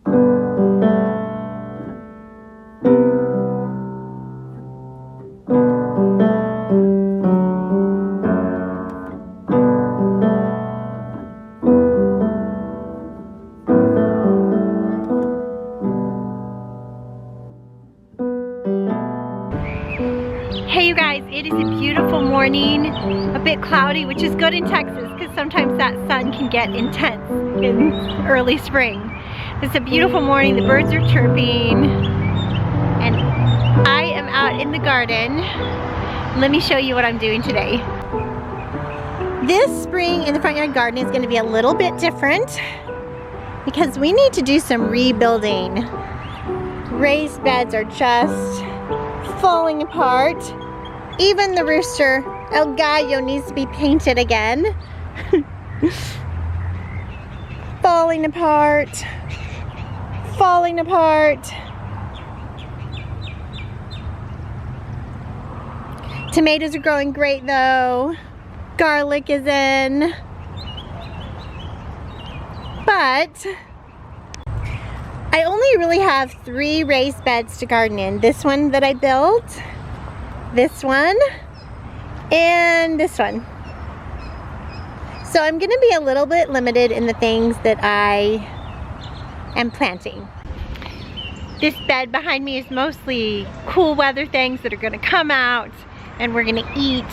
Hey you guys, it is a beautiful morning, a bit cloudy, which is good in Texas because sometimes that sun can get intense in early spring. It's a beautiful morning, the birds are chirping, and I am out in the garden. Let me show you what I'm doing today. This spring in the front yard garden is going to be a little bit different because we need to do some rebuilding. Raised beds are just falling apart. Even the rooster, El Gallo, needs to be painted again. Falling apart. Falling apart. Tomatoes are growing great though. Garlic is in. But I only really have 3 raised beds to garden in. This one that I built, this one, and this one. So I'm gonna be a little bit limited in the things that I am planting. This bed behind me is mostly cool weather things that are gonna come out and we're gonna eat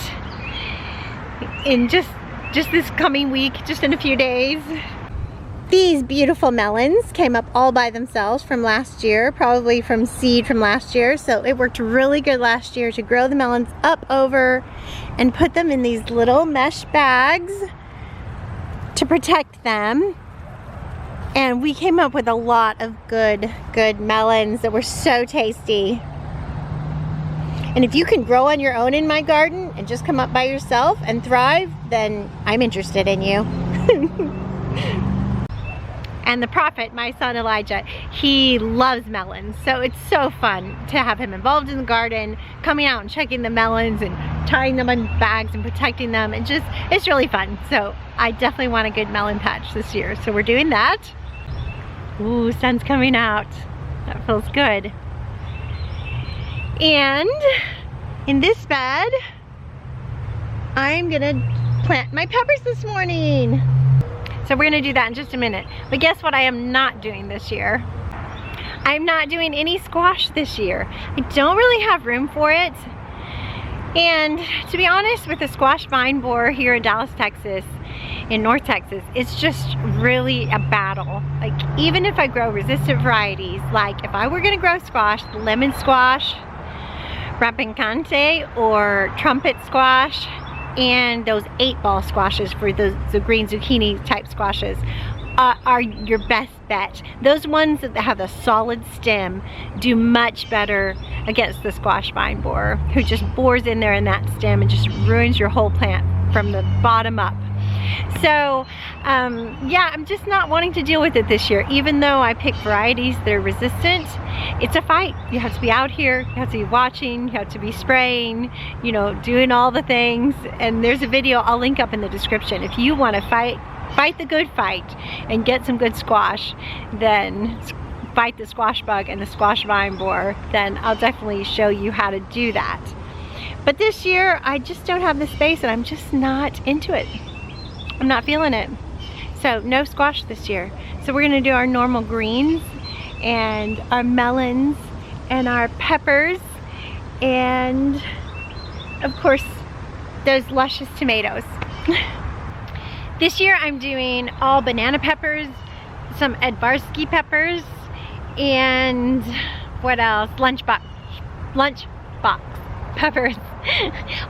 in just this coming week, just in a few days. These beautiful melons came up all by themselves from last year, probably from seed from last year. So it worked really good last year to grow the melons up over and put them in these little mesh bags to protect them. And we came up with a lot of good melons that were so tasty. And if you can grow on your own in my garden and just come up by yourself and thrive, then I'm interested in you. And the prophet, my son Elijah, he loves melons. So it's so fun to have him involved in the garden, coming out and checking the melons and tying them in bags and protecting them. And just, it's really fun. So I definitely want a good melon patch this year. So we're doing that. Ooh, sun's coming out. That feels good. And in this bed, I'm gonna plant my peppers this morning. So we're gonna do that in just a minute. But guess what I am not doing this year? I'm not doing any squash this year. I don't really have room for it. And to be honest, with the squash vine borer here in Dallas, Texas, in North Texas, it's just really a battle. Like, even if I grow resistant varieties, like if I were gonna grow squash, lemon squash, rampicante, or trumpet squash, and those 8-ball squashes for the green zucchini type squashes are your best bet. Those ones that have a solid stem do much better against the squash vine borer, who just bores in there in that stem and just ruins your whole plant from the bottom up. So yeah, I'm just not wanting to deal with it this year. Even though I pick varieties that are resistant, it's a fight. You have to be out here, you have to be watching, you have to be spraying, you know, doing all the things. And there's a video I'll link up in the description. If you want to fight the good fight and get some good squash, then fight the squash bug and the squash vine borer, then I'll definitely show you how to do that. But this year, I just don't have the space and I'm just not into it. I'm not feeling it. So no squash this year. So we're gonna do our normal greens and our melons and our peppers and of course those luscious tomatoes. This year I'm doing all banana peppers, some Edvarsky peppers, and what else? Lunchbox peppers.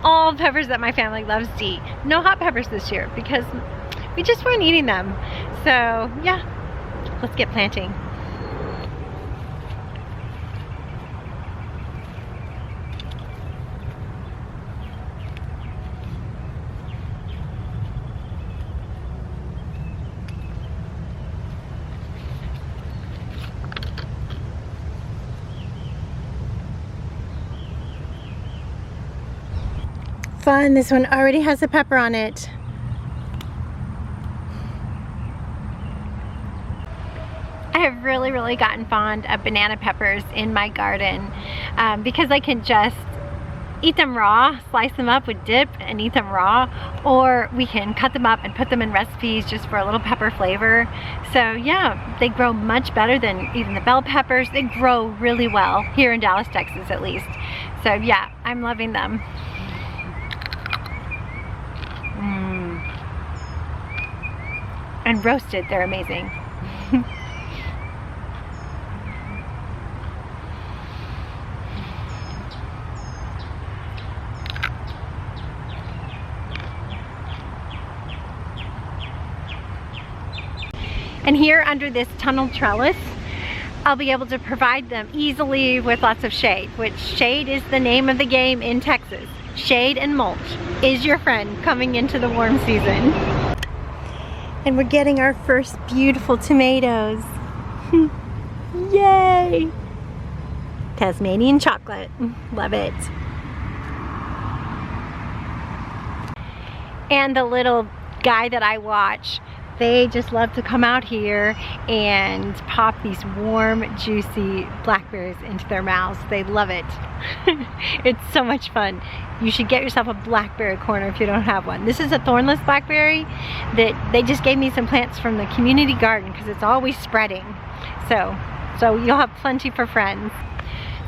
All peppers that my family loves to eat. No hot peppers this year because we just weren't eating them. So yeah, let's get planting. Fun, this one already has a pepper on it. I have really, really gotten fond of banana peppers in my garden because I can just eat them raw, slice them up with dip and eat them raw, or we can cut them up and put them in recipes just for a little pepper flavor. So yeah, they grow much better than even the bell peppers. They grow really well here in Dallas, Texas at least. So yeah, I'm loving them. And roasted, they're amazing. And here under this tunnel trellis, I'll be able to provide them easily with lots of shade, which shade is the name of the game in Texas. Shade and mulch is your friend coming into the warm season. And we're getting our first beautiful tomatoes. Yay! Tasmanian chocolate, love it. And the little guy that I watch, they just love to come out here and pop these warm, juicy blackberries into their mouths. They love it. It's so much fun. You should get yourself a blackberry corner if you don't have one. This is a thornless blackberry that they just gave me some plants from the community garden because it's always spreading. So you'll have plenty for friends.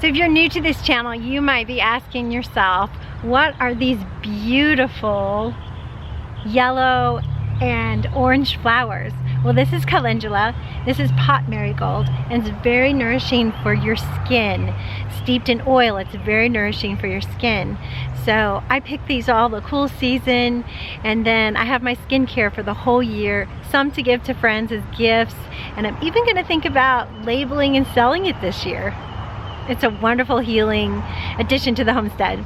So if you're new to this channel, you might be asking yourself, what are these beautiful yellow and orange flowers? Well, this is calendula, this is pot marigold, and it's very nourishing for your skin. Steeped in oil, it's very nourishing for your skin. So I pick these all the cool season, and then I have my skincare for the whole year, some to give to friends as gifts, and I'm even gonna think about labeling and selling it this year. It's a wonderful healing addition to the homestead.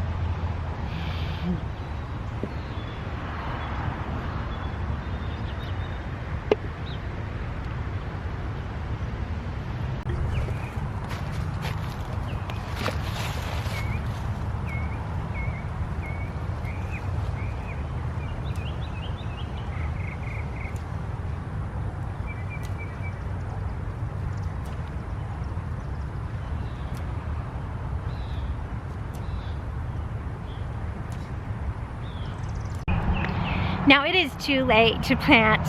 Now it is too late to plant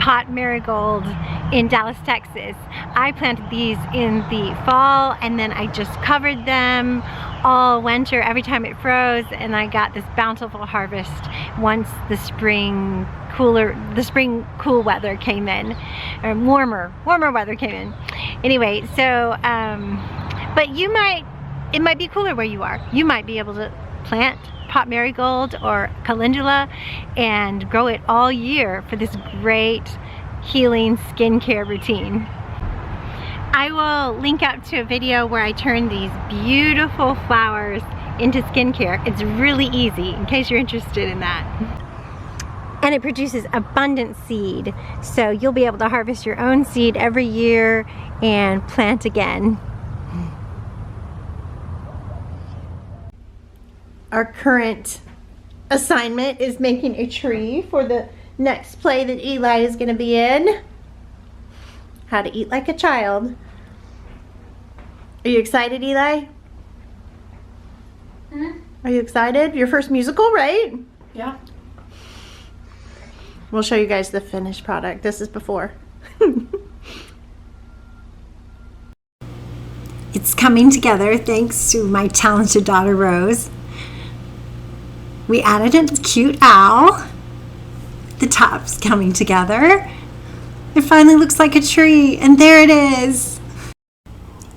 pot marigold in Dallas, Texas. I planted these in the fall, and then I just covered them all winter every time it froze, and I got this bountiful harvest once the spring cool weather came in, or warmer weather came in. Anyway, so but it might be cooler where you are. You might be able to plant pot marigold or calendula and grow it all year for this great healing skincare routine. I will link out to a video where I turn these beautiful flowers into skincare. It's really easy in case you're interested in that. And it produces abundant seed, so you'll be able to harvest your own seed every year and plant again. Our current assignment is making a tree for the next play that Eli is going to be in. How to Eat Like a Child. Are you excited, Eli? Are you excited? Your first musical, right? Yeah. We'll show you guys the finished product. This is before. It's coming together thanks to my talented daughter, Rose. We added a cute owl. The top's coming together. It finally looks like a tree, and there it is.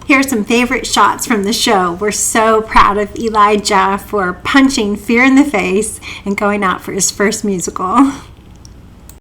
Here are some favorite shots from the show. We're so proud of Elijah for punching fear in the face and going out for his first musical.